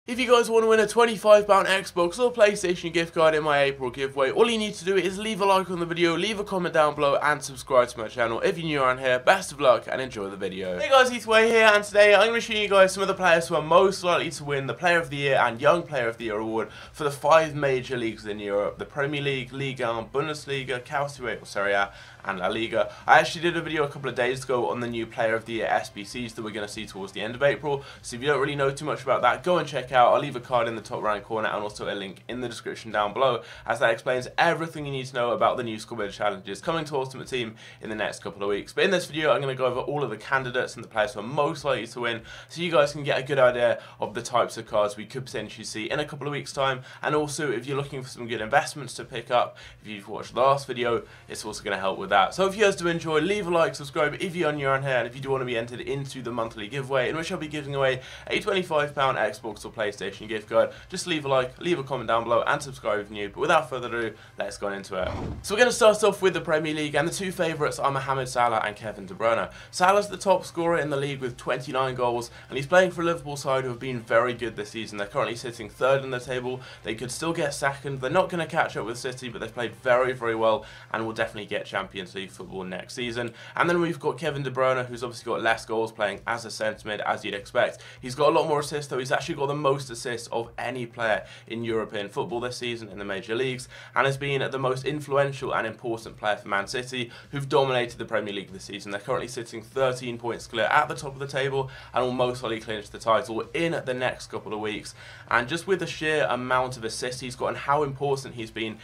If you guys want to win a £25 Xbox or PlayStation gift card in my April giveaway, all you need to do is leave a like on the video, leave a comment down below, and subscribe to my channel. If you're new around here, best of luck and enjoy the video. Hey guys, Heathway here, and today I'm going to show you guys some of the players who are most likely to win the Player of the Year and Young Player of the Year award for the 5 major leagues in Europe: the Premier League, Liga, Bundesliga, Calcio, Serie A, and La Liga. I actually did a video a couple of days ago on the new Player of the Year SBCs that we're going to see towards the end of April, so if you don't really know too much about that, go and check out. I'll leave a card in the top right corner and also a link in the description down below, as that explains everything you need to know about the new scoreboard challenges coming to Ultimate Team in the next couple of weeks. But in this video I'm going to go over all of the candidates and the players who are most likely to win, so you guys can get a good idea of the types of cards we could potentially see in a couple of weeks time. And also, if you're looking for some good investments to pick up, if you've watched the last video, it's also going to help with that. So if you guys do enjoy, leave a like, subscribe if you're new around here, and if you do want to be entered into the monthly giveaway, in which I'll be giving away a £25 Xbox or PlayStation gift card, just leave a like, leave a comment down below, and subscribe if you're new. But without further ado, let's go into it. So we're going to start off with the Premier League, and the two favourites are Mohamed Salah and Kevin De Bruyne. Salah's the top scorer in the league with 29 goals, and he's playing for a Liverpool side who have been very good this season. They're currently sitting third in the table. They could still get second. They're not going to catch up with City, but they've played very, very well and will definitely get Champions League football next season. And then we've got Kevin De Bruyne, who's obviously got less goals, playing as a centre mid, as you'd expect. He's got a lot more assists, though. He's actually got the most assists of any player in European football this season in the major leagues, and has been the most influential and important player for Man City, who've dominated the Premier League this season. They're currently sitting 13 points clear at the top of the table and will most likely clinch the title in the next couple of weeks. And just with the sheer amount of assists he's got and how important he's been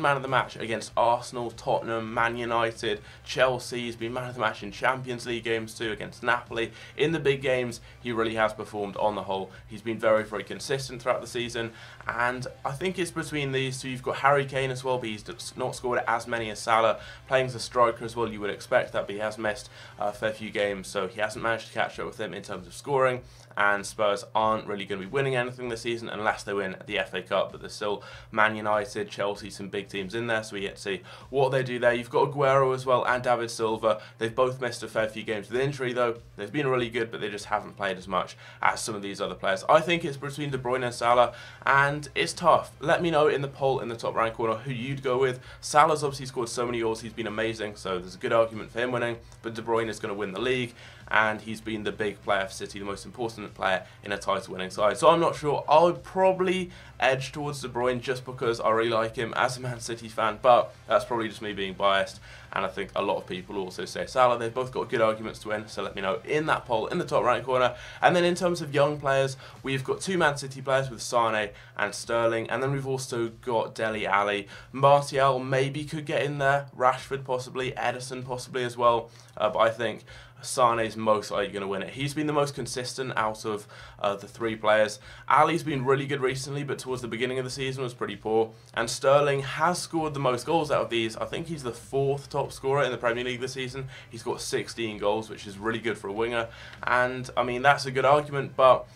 man of the match against Arsenal, Tottenham, Man United, Chelsea. He's been man of the match in Champions League games too, against Napoli. In the big games, he really has performed on the whole. He's been very, very consistent throughout the season, and I think it's between these two. You've got Harry Kane as well, but he's not scored as many as Salah. Playing as a striker as well, you would expect that, but he has missed a fair few games, so he hasn't managed to catch up with him in terms of scoring. And Spurs aren't really going to be winning anything this season unless they win the FA Cup, but there's still Man United, Chelsea, some big teams in there, so we get to see what they do there. You've got Aguero as well and David Silva. They've both missed a fair few games with injury, though. They've been really good, but they just haven't played as much as some of these other players. I think it's between De Bruyne and Salah, and it's tough. Let me know in the poll in the top right corner who you'd go with. Salah's obviously scored so many goals, he's been amazing, so there's a good argument for him winning, but De Bruyne is going to win the league, and he's been the big player for City, the most important player in a title-winning side. So I'm not sure. I would probably edge towards De Bruyne just because I really like him as a Man City fan, but that's probably just me being biased, and I think a lot of people also say Salah. They've both got good arguments to win, so let me know in that poll in the top right corner. And then in terms of young players, we've got two Man City players with Sane and Sterling, and then we've also got Dele Alli. Martial maybe could get in there, Rashford possibly, Ederson possibly as well, but I think Sane is most likely going to win it. He's been the most consistent out of the three players. Ali's been really good recently, but towards the beginning of the season was pretty poor. And Sterling has scored the most goals out of these. I think he's the 4th top scorer in the Premier League this season. He's got 16 goals, which is really good for a winger. And, I mean, that's a good argument, but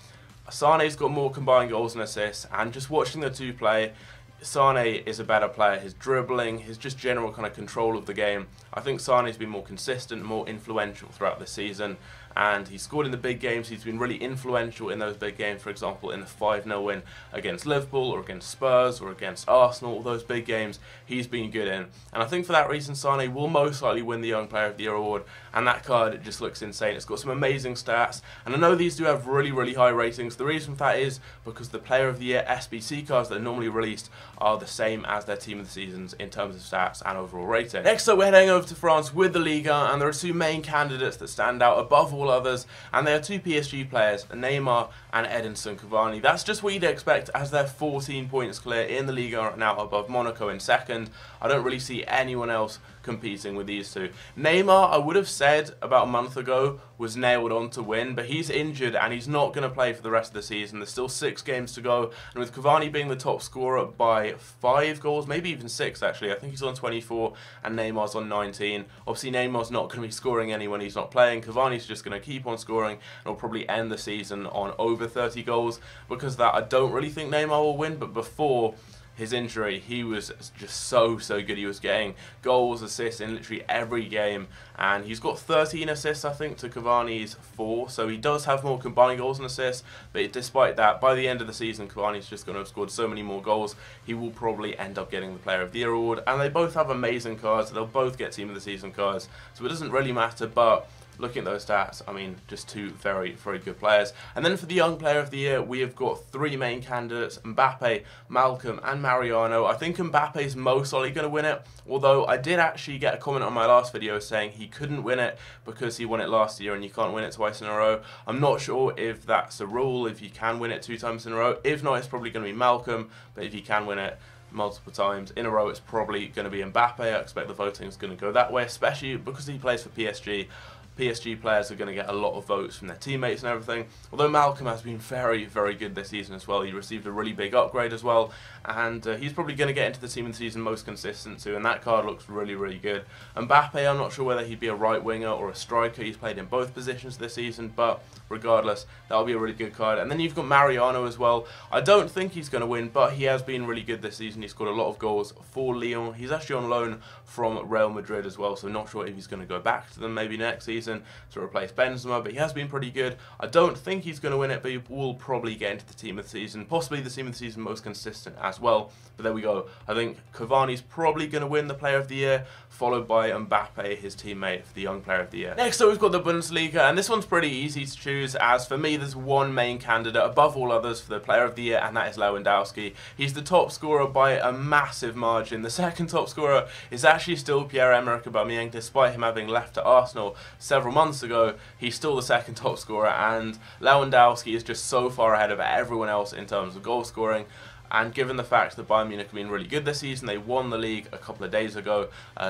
Sane's got more combined goals and assists, and just watching the two play, Sane is a better player. His dribbling, his just general kind of control of the game. I think Sane's been more consistent, more influential throughout the season, and he's scored in the big games. He's been really influential in those big games, for example, in the 5-0 win against Liverpool or against Spurs or against Arsenal. All those big games he's been good in, and I think for that reason Sane will most likely win the Young Player of the Year award, and that card just looks insane. It's got some amazing stats, and I know these do have really, really high ratings. The reason for that is because the Player of the Year SBC cards that are normally released are the same as their Team of the Seasons in terms of stats and overall rating. Next up, we're heading over to France with the Liga, and there are two main candidates that stand out above all others, and they are two PSG players, Neymar and Edinson Cavani. That's just what you'd expect, as they're 14 points clear in the Liga right now, above Monaco in second. I don't really see anyone else competing with these two. Neymar, I would have said about a month ago, was nailed on to win, but he's injured and he's not going to play for the rest of the season. There's still 6 games to go, and with Cavani being the top scorer by 5 goals, maybe even 6 actually, I think he's on 24 and Neymar's on 19. Obviously Neymar's not going to be scoring any when he's not playing. Cavani's just going to keep on scoring and will probably end the season on over 30 goals. Because of that, I don't really think Neymar will win, but before his injury, he was just so good. He was getting goals, assists in literally every game, and he's got 13 assists, I think, to Cavani's 4, so he does have more combined goals and assists, but despite that, by the end of the season, Cavani's just going to have scored so many more goals, he will probably end up getting the Player of the Year award, and they both have amazing cards, they'll both get Team of the Season cards, so it doesn't really matter, but looking at those stats, I mean, just two very good players. And then for the Young Player of the Year, we have got 3 main candidates, Mbappe, Malcolm and Mariano. I think Mbappe's most likely going to win it, although I did actually get a comment on my last video saying he couldn't win it because he won it last year and you can't win it twice in a row. I'm not sure if that's a rule, if you can win it 2 times in a row. If not, it's probably going to be Malcolm, but if you can win it multiple times in a row, it's probably going to be Mbappe. I expect the voting is going to go that way, especially because he plays for PSG. PSG players are going to get a lot of votes from their teammates and everything. Although Malcolm has been very good this season as well. He received a really big upgrade as well, and he's probably going to get into the Team of the Season most consistent too, and that card looks really good. Mbappe, I'm not sure whether he'd be a right winger or a striker. He's played in both positions this season, but regardless, that'll be a really good card. And then you've got Mariano as well. I don't think he's going to win, but he has been really good this season. He's scored a lot of goals for Lyon. He's actually on loan from Real Madrid as well, so not sure if he's going to go back to them maybe next season to replace Benzema, but he has been pretty good. I don't think he's going to win it, but he will probably get into the Team of the Season, possibly the Team of the Season most consistent as well. But there we go. I think Cavani's probably going to win the Player of the Year, followed by Mbappe, his teammate, for the Young Player of the Year. Next up, we've got the Bundesliga, and this one's pretty easy to choose, as for me, there's one main candidate above all others for the Player of the Year, and that is Lewandowski. He's the top scorer by a massive margin. The second top scorer is actually still Pierre-Emerick Aubameyang, despite him having left to Arsenal several months ago. He's still the second top scorer, and Lewandowski is just so far ahead of everyone else in terms of goal scoring. And given the fact that Bayern Munich have been really good this season, they won the league a couple of days ago,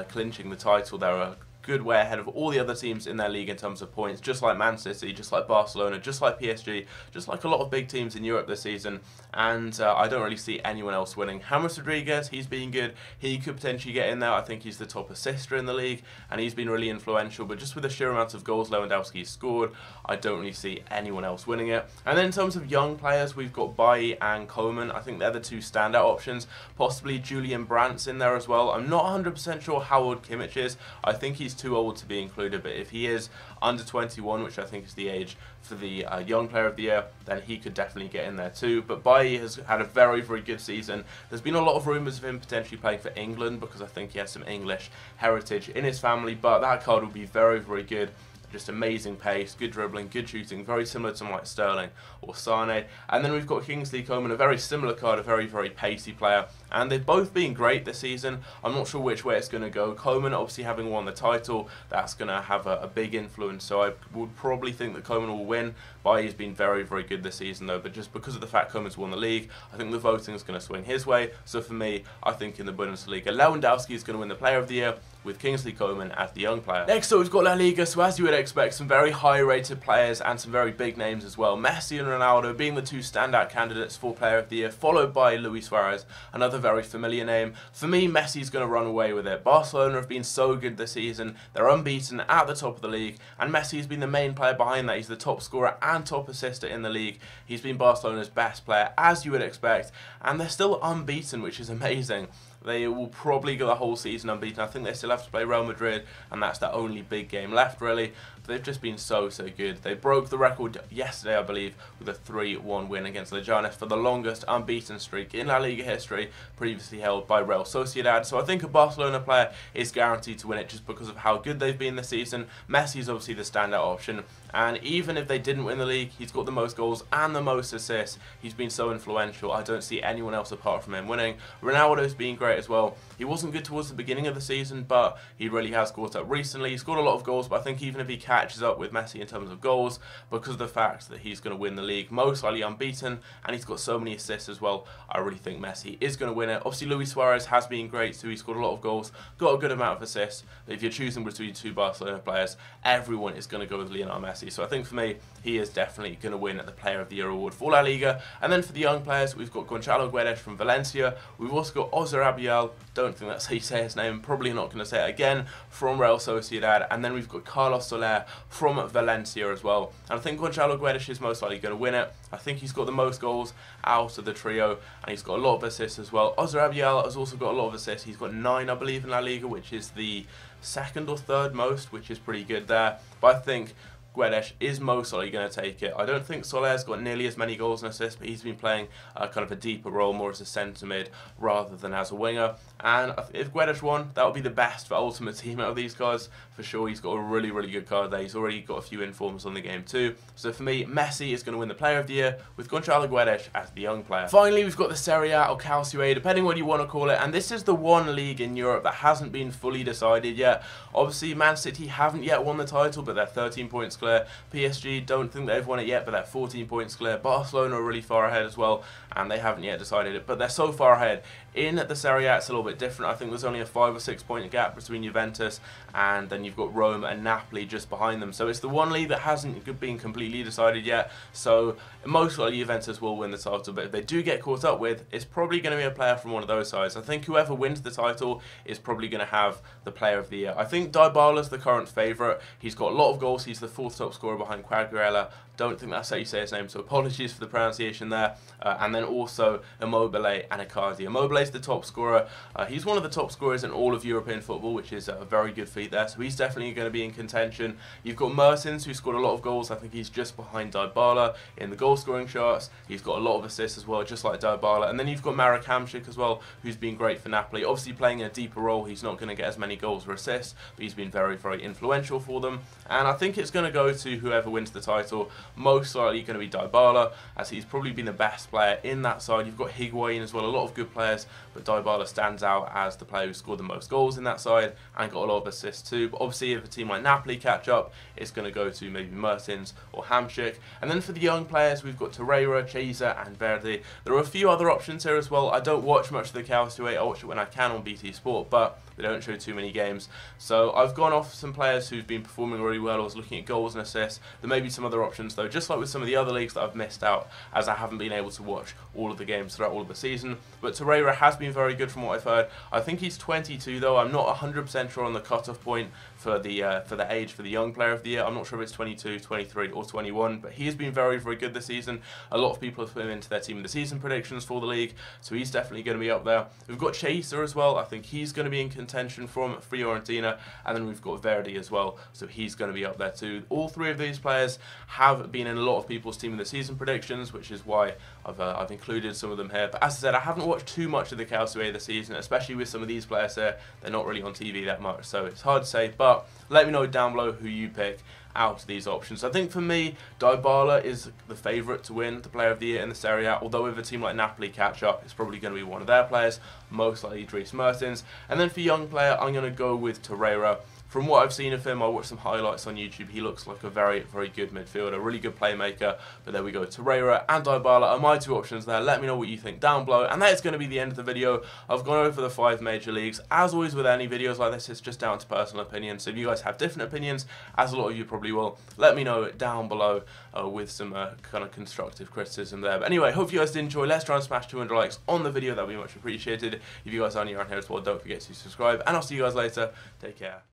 clinching the title. They're a good way ahead of all the other teams in their league in terms of points, just like Man City, just like Barcelona, just like PSG, just like a lot of big teams in Europe this season, and I don't really see anyone else winning. James Rodriguez, he's been good, he could potentially get in there. I think he's the top assister in the league, and he's been really influential, but just with the sheer amount of goals Lewandowski's scored, I don't really see anyone else winning it. And then in terms of young players, we've got Bailly and Coman. I think they're the 2 standout options, possibly Julian Brandt's in there as well. I'm not 100% sure how old Kimmich is. I think he's too old to be included, but if he is under 21, which I think is the age for the Young Player of the Year, then he could definitely get in there too. But Bailly has had a very good season. There's been a lot of rumours of him potentially playing for England because I think he has some English heritage in his family, but that card will be very good. Just amazing pace, good dribbling, good shooting, very similar to someone like Sterling or Sane. And then we've got Kingsley Coman, a very similar card, a very pacey player. And they've both been great this season. I'm not sure which way it's going to go. Coman, obviously having won the title, that's going to have a big influence. So I would probably think that Coman will win. Bailly's been very good this season though. But just because of the fact Coman's won the league, I think the voting is going to swing his way. So for me, I think in the Bundesliga, Lewandowski is going to win the Player of the Year, with Kingsley Coman as the young player. Next up, we've got La Liga, so as you would expect, some very high-rated players and some very big names as well. Messi and Ronaldo being the 2 standout candidates for Player of the Year, followed by Luis Suarez, another very familiar name. For me, Messi's going to run away with it. Barcelona have been so good this season. They're unbeaten at the top of the league, and Messi's been the main player behind that. He's the top scorer and top assister in the league. He's been Barcelona's best player, as you would expect, and they're still unbeaten, which is amazing. They will probably go the whole season unbeaten. I think they still have to play Real Madrid, and that's their only big game left, really. But they've just been so good. They broke the record yesterday, I believe, with a 3-1 win against Leganes for the longest unbeaten streak in La Liga history, previously held by Real Sociedad. So I think a Barcelona player is guaranteed to win it just because of how good they've been this season. Messi's obviously the standout option, and even if they didn't win the league, he's got the most goals and the most assists. He's been so influential. I don't see anyone else apart from him winning. Ronaldo's been great as well. He wasn't good towards the beginning of the season, but he really has caught up recently. He scored a lot of goals, but I think even if he catches up with Messi in terms of goals, because of the fact that he's going to win the league, most likely unbeaten, and he's got so many assists as well, I really think Messi is going to win it. Obviously, Luis Suarez has been great too. He scored a lot of goals, got a good amount of assists, but if you're choosing between 2 Barcelona players, everyone is going to go with Lionel Messi. So I think for me, he is definitely going to win the Player of the Year award for La Liga. And then for the young players, we've got Gonçalo Guedes from Valencia. We've also got Ozar Abiel, don't think that's how you say his name, probably not going to say it again, from Real Sociedad. And then we've got Carlos Soler from Valencia as well. And I think Gonzalo Guedes is most likely going to win it. I think he's got the most goals out of the trio, and he's got a lot of assists as well. Oscar Abiel has also got a lot of assists. He's got 9, I believe, in La Liga, which is the second or third most, which is pretty good there. But I think Guedes is most likely going to take it. I don't think Soler's got nearly as many goals and assists, but he's been playing kind of a deeper role, more as a centre mid rather than as a winger. And if Guedes won, that would be the best for Ultimate Team out of these guys. For sure, he's got a really, really good card there. He's already got a few informs on the game too. So for me, Messi is going to win the Player of the Year with Gonzalo Guedes as the young player. Finally, we've got the Serie A or Calcio, depending what you want to call it. And this is the one league in Europe that hasn't been fully decided yet. Obviously, Man City haven't yet won the title, but they're 13 points clear. PSG don't think they've won it yet, but they're 14 points clear. Barcelona are really far ahead as well, and they haven't yet decided it, but they're so far ahead. In the Serie A, it's a little bit different. I think there's only a 5 or 6 point gap between Juventus, and then you've got Rome and Napoli just behind them. So it's the one league that hasn't been completely decided yet. So most likely Juventus will win the title, but if they do get caught up with, it's probably going to be a player from one of those sides. I think whoever wins the title is probably going to have the Player of the Year. I think Dybala's the current favourite. He's got a lot of goals. He's the 4th top scorer behind Quagliarella. Don't think that's how you say his name, so apologies for the pronunciation there. And then also Immobile and Icardi. Immobile's the top scorer. He's one of the top scorers in all of European football, which is a very good feat there. So he's definitely going to be in contention. You've got Mertens, who scored a lot of goals. I think he's just behind Dybala in the goal scoring charts. He's got a lot of assists as well, just like Dybala. And then you've got Marek Hamšík as well, who's been great for Napoli. Obviously playing in a deeper role, he's not going to get as many goals or assists, but he's been very, very influential for them. And I think it's going to go to whoever wins the title. Most likely going to be Dybala, as he's probably been the best player in that side. You've got Higuain as well, a lot of good players, but Dybala stands out as the player who scored the most goals in that side and got a lot of assists too. But obviously if a team like Napoli catch up, it's going to go to maybe Mertens or Hamšík. And then for the young players, we've got Torreira, Chiesa and Verdi. There are a few other options here as well. I don't watch much of the Calcio 8, I watch it when I can on BT Sport, but they don't show too many games. So I've gone off some players who've been performing really well. I was looking at goals and assists. There may be some other options though, just like with some of the other leagues that I've missed out, as I haven't been able to watch all of the games throughout all of the season. But Torreira has been very good from what I've heard. I think he's 22 though. I'm not 100% sure on the cutoff point for the age for the young player of the year. I'm not sure if it's 22, 23 or 21, but he has been very, very good this season. A lot of people have put him into their team of the season predictions for the league, so he's definitely going to be up there. We've got Chiesa as well. I think he's going to be in contention from Fiorentina, and then we've got Verdi as well, so he's going to be up there too. All three of these players have been in a lot of people's team of the season predictions, which is why I've included some of them here. But as I said, I haven't watched too much of the Calcio this season, especially with some of these players here. They're not really on TV that much, so it's hard to say. But let me know down below who you pick out of these options. I think for me, Dybala is the favourite to win the Player of the Year in the Serie A, although with a team like Napoli catch up, it's probably going to be one of their players, most likely Dries Mertens. And then for young player, I'm going to go with Torreira. From what I've seen of him, I watched some highlights on YouTube, he looks like a very, very good midfielder, really good playmaker. But there we go, Torreira and Dybala are my two options there. Let me know what you think down below. And that is going to be the end of the video. I've gone over the 5 major leagues. As always with any videos like this, it's just down to personal opinion. So if you guys have different opinions, as a lot of you probably will, let me know down below with some kind of constructive criticism there. But anyway, hope you guys did enjoy. Let's try and smash 200 likes on the video. That would be much appreciated. If you guys are new around here as well, don't forget to subscribe. And I'll see you guys later. Take care.